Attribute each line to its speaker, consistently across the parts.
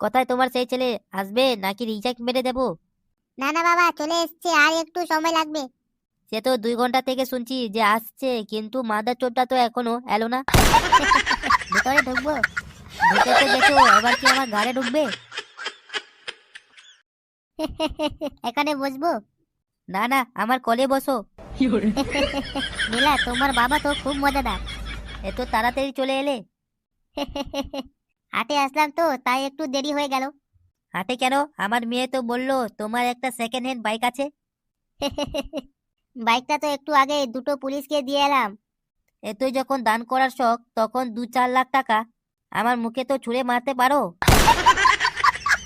Speaker 1: কোথায় তোমার সেই ছেলে? আসবে নাকি রিজেক্ট মেরে দেবো?
Speaker 2: না না বাবা, চলে এসছে, আর একটু সময় লাগবে।
Speaker 1: সে তো 2 ঘন্টা থেকে শুনছি যে আসছে, কিন্তু মাদার চোরটা তো এখনো এলো না।
Speaker 2: ভিতরে ঢুকবো?
Speaker 1: ঢুকে তো গেছো, এবার কি আমার ঘাড়ে ঢুকবে?
Speaker 2: এখানে বসবো?
Speaker 1: না না, আমার কোলে বসো।
Speaker 2: নীলা, তোমার বাবা তো খুব মজাদার।
Speaker 1: এত তাড়াতাড়ি চলে এলে?
Speaker 2: হাটে আসলাম তো, তাই একটু দেরি হয়ে গেল।
Speaker 1: হাটে কেন? আমার মেয়ে তো বললো তোমার একটা সেকেন্ড হ্যান্ড বাইক আছে।
Speaker 2: বাইকটা তো একটু আগে দুটো পুলিশকে দিয়ে এলাম।
Speaker 1: এতই যখন দান করার শখ, তখন 2-4 লাখ টাকা আমার মুখে তো ছুঁড়ে মারতে পারো।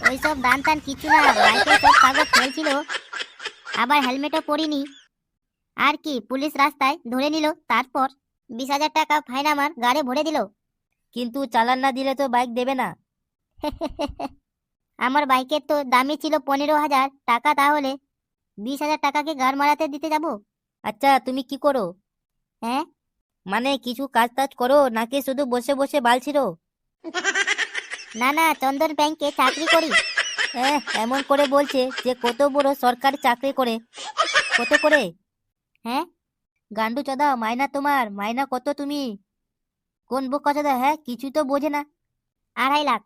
Speaker 2: ওইসব দান টান কিছু না, বাইকে সব কাগজ ফেলছিল, আবার হেলমেটও পরিনি। আর কি, পুলিশ রাস্তায় ধরে নিল, তারপর 20,000 টাকা ফাইন আমার গাড়ি ভরে দিল।
Speaker 1: কিন্তু চালান না দিলে তো বাইক দেবে না।
Speaker 2: আমার বাইকের তো দামই ছিল 15,000 টাকা, তাহলে 20,000 টাকাকে গাড় মারাতে দিতে যাব?
Speaker 1: আচ্ছা, তুমি কি করো?
Speaker 2: হ্যাঁ?
Speaker 1: মানে কিছু কাজ টাজ করো নাকি শুধু বসে বসে বালছিরো?
Speaker 2: না না, চন্দন ব্যাংকে চাকরি করি।
Speaker 1: এমন করে বলছে যে কত বড় সরকারি চাকরি করে। কত করে?
Speaker 2: হ্যাঁ?
Speaker 1: গান্ডু চোদা, মাইনা তোমার মাইনা কত তুমি? কোন বোকা চোদা, হ্যাঁ কিছু তো বোঝে না।
Speaker 2: 2.5 লাখ।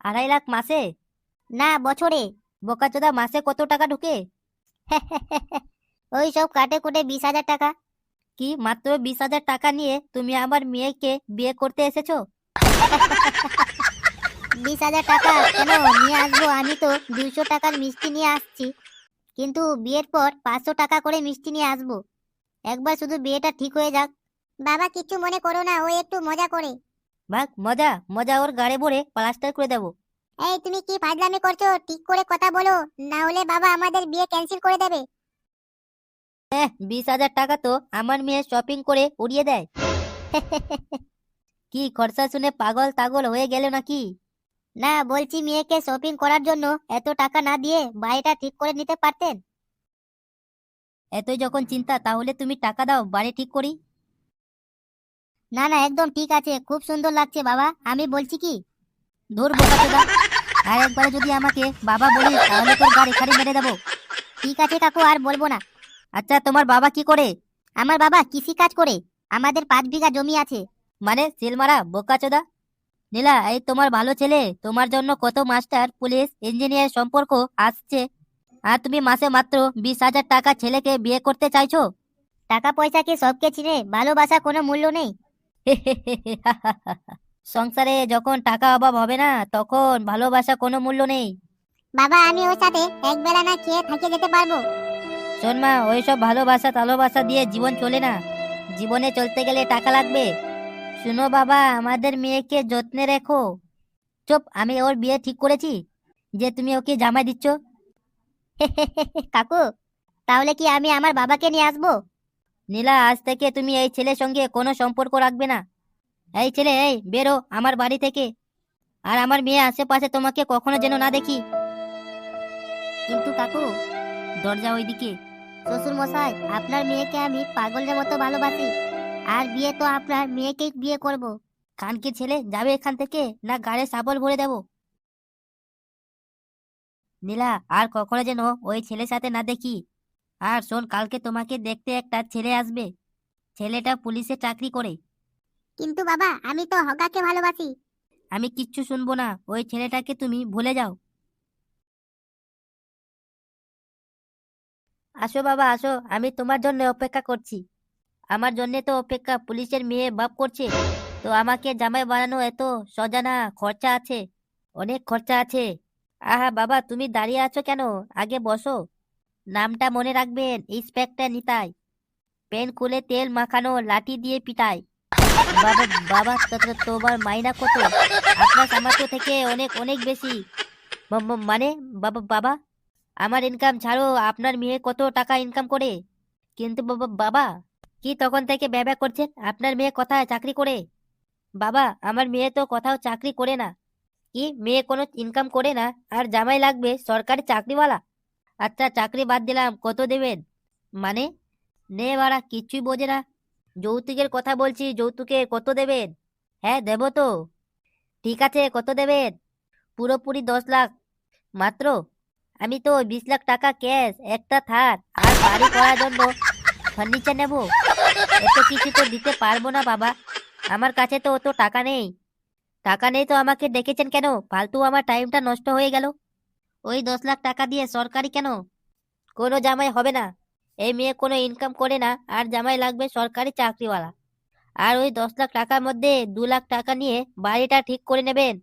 Speaker 1: 2.5 লাখ মাসে?
Speaker 2: না, বছরে।
Speaker 1: বোকা চোদা, মাসে কত টাকা ঢুকে?
Speaker 2: ওই সব কাটে কুটে 20,000 টাকা।
Speaker 1: কি মাত্র 20,000 টাকা নিয়ে তুমি আমার মেয়েকে বিয়ে করতে এসেছো?
Speaker 2: 20,000 টাকা কেন নিয়ে আসবো? আমি তো 200 টাকার মিষ্টি নিয়ে আসছি, কিন্তু বিয়ের পর 500 টাকা করে মিষ্টি নিয়ে আসবো। একবার শুধু বিয়েটা ঠিক হয়ে যাক। বাবা, কিছু মনে করো না, ও একটু মজা করে।
Speaker 1: ভাগ মজা মজা, ওর গাড়ে ভরে প্লাস্টার করে দেবো।
Speaker 2: এই, তুমি কি ফাজলামি করছো? ঠিক করে কথা বলো, না হলে বাবা আমাদের বিয়ে ক্যান্সেল করে দেবে।
Speaker 1: 20,000 টাকা তো আমার মেয়ে শপিং করে উড়িয়ে দেয়। কি খরচা শুনে পাগল তাগল হয়ে গেল নাকি?
Speaker 2: না, বলছি মেয়েকে শপিং করার জন্য এত টাকা না দিয়ে বাড়িটা ঠিক করে নিতে পারতেন।
Speaker 1: এতই যখন চিন্তা, তাহলে তুমি টাকা দাও, বাড়ি ঠিক করি।
Speaker 2: না না, একদম ঠিক আছে, খুব সুন্দর লাগছে বাবা, আমি বলছি কি।
Speaker 1: ধুর বোকা চোদা, আর একবারে যদি আমাকে বাবা বলিস তাহলে তোর গাড়ি খাড়ি মেরে দেবো।
Speaker 2: ঠিক আছে কাকু, আর বলবো না।
Speaker 1: আচ্ছা, তোমার বাবা কি করে?
Speaker 2: আমার বাবা কৃষি কাজ করে, আমাদের 5 বিঘা জমি আছে।
Speaker 1: মানে সিলমারা বোকা চোদা। নীলা, এই তোমার ভালো ছেলে, তোমার জন্য কত মাস্টার পুলিশ ইঞ্জিনিয়ার সম্পর্ক আসছে, আর তুমি মাসে মাত্র 20,000 টাকা ছেলেকে বিয়ে করতে চাইছো?
Speaker 2: টাকা পয়সা কি সবকে চিনে? ভালোবাসা কোনো মূল্য নেই।
Speaker 1: সংসারে যখন টাকা অভাব হবে না, তখন ভালোবাসা কোনো মূল্য নেই।
Speaker 2: বাবা, আমি ওর সাথে একবেলা না খেয়ে থেকে যেতে পারবো।
Speaker 1: শোন মা, ওইসব ভালোবাসা টালোবাসা দিয়ে জীবন চলে না। জীবনে চলতে গেলে টাকা লাগবে। শুনো বাবা, আমাদের মেয়েকে যত্নে রেখো। চুপ, আমি ওর বিয়ে ঠিক করেছি, যে তুমি ওকে জামাই দিচ্ছ।
Speaker 2: কাকু, তাহলে কি আমি আমার বাবাকে নিয়ে আসবো?
Speaker 1: নীলা, আজ থেকে তুমি এই ছেলের সঙ্গে কোনো সম্পর্ক রাখবে না। এই ছেলে, এই বেরো আমার বাড়ি থেকে। আর আমার মেয়ে আশেপাশে তোমাকে কখনো যেন না দেখি।
Speaker 2: কিন্তু কাকু,
Speaker 1: দরজা ওইদিকে।
Speaker 2: শ্বশুর মশাই, আপনার মেয়েকে আমি পাগলের মতো ভালোবাসি, আর বিয়ে তো আপনার মেয়েকেই বিয়ে করব।
Speaker 1: কানকে ছেলে, যাবে এখান থেকে, না গাড়ি শাবল ভরে দেবো। নীলা, আর কখনো যেন ওই ছেলের সাথে না দেখি। আর শোন, কালকে তোমাকে দেখতে একটা ছেলে আসবে। ছেলেটা পুলিশে চাকরি করে।
Speaker 2: কিন্তু বাবা, আমি তো হগাকে ভালোবাসি।
Speaker 1: আমি কিচ্ছু শুনবো না, ওই ছেলেটাকে তুমি ভুলে যাও। আসো বাবা আসো, আমি তোমার জন্য অপেক্ষা করছি। আমার জন্য তো অপেক্ষা পুলিশের মেয়ে বাপ করছে। তো আমাকে জামাই বানানো এত সোজা না, খরচা আছে, অনেক খরচা আছে। আহা বাবা, তুমি দাঁড়িয়ে আছো কেন? আগে বসো। নামটা মনে রাখবেন, ইন্সপেক্টর নিতাই। পেন খুলে তেল মাখানো লাঠি দিয়ে পিটায়। বাবা বাবা, তোমার মাইনা কত? আপনার সামর্থ্য থেকে অনেক অনেক বেশি। মানে বাবা বাবা, আমার ইনকাম ছাড়ো, আপনার মেয়ে কত টাকা ইনকাম করে? কিন্তু বাবা বাবা, কি তখন থেকে ব্যবসা করছেন? আপনার মেয়ে কোথায় চাকরি করে? বাবা, আমার মেয়ে তো কোথাও চাকরি করে না। কি মেয়ে কোনো ইনকাম করে না, আর জামাই লাগবে সরকারি চাকরিওয়ালা? আচ্ছা, চাকরি বাদ দিলাম, কত দেবেন? মানে নে বাড়া, কিচ্ছুই বোঝে না। যৌতুকের কথা বলছি, যৌতুকে কত দেবেন? হ্যাঁ দেবো তো। ঠিক আছে, কত দেবেন? পুরোপুরি 10 লাখ মাত্র? আমি তো 20 লাখ টাকা ক্যাশ, একটা থার আর বাড়ি করার জন্য ফার্নিচার নেব। এত কিছু তো দিতে পারবো না বাবা, আমার কাছে তো অত টাকা নেই। টাকা নেই তো আমাকে ডেকেছেন কেন? ফালতু আমার টাইমটা নষ্ট হয়ে গেল। ওই 10 লাখ টাকা দিয়ে সরকারি কেন? কোনো জামাই হবে না। এই মেয়ে কোনো ইনকাম করে না, আর জামাই লাগবে সরকারি চাকরিওয়ালা। আর ওই 10 লাখ টাকার মধ্যে 2 লাখ টাকা নিয়ে বাড়িটা ঠিক করে নেবেন,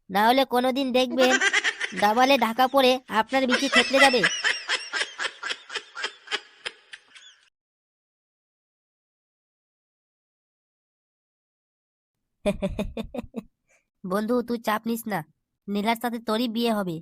Speaker 1: না হলে কোনোদিন দেখবেন দাবালে ঢাকা পড়ে আপনার বিচি থেতলে যাবে। বন্ধু তুই চাপ নিস না, নীলার সাথে তোরই বিয়ে হবে।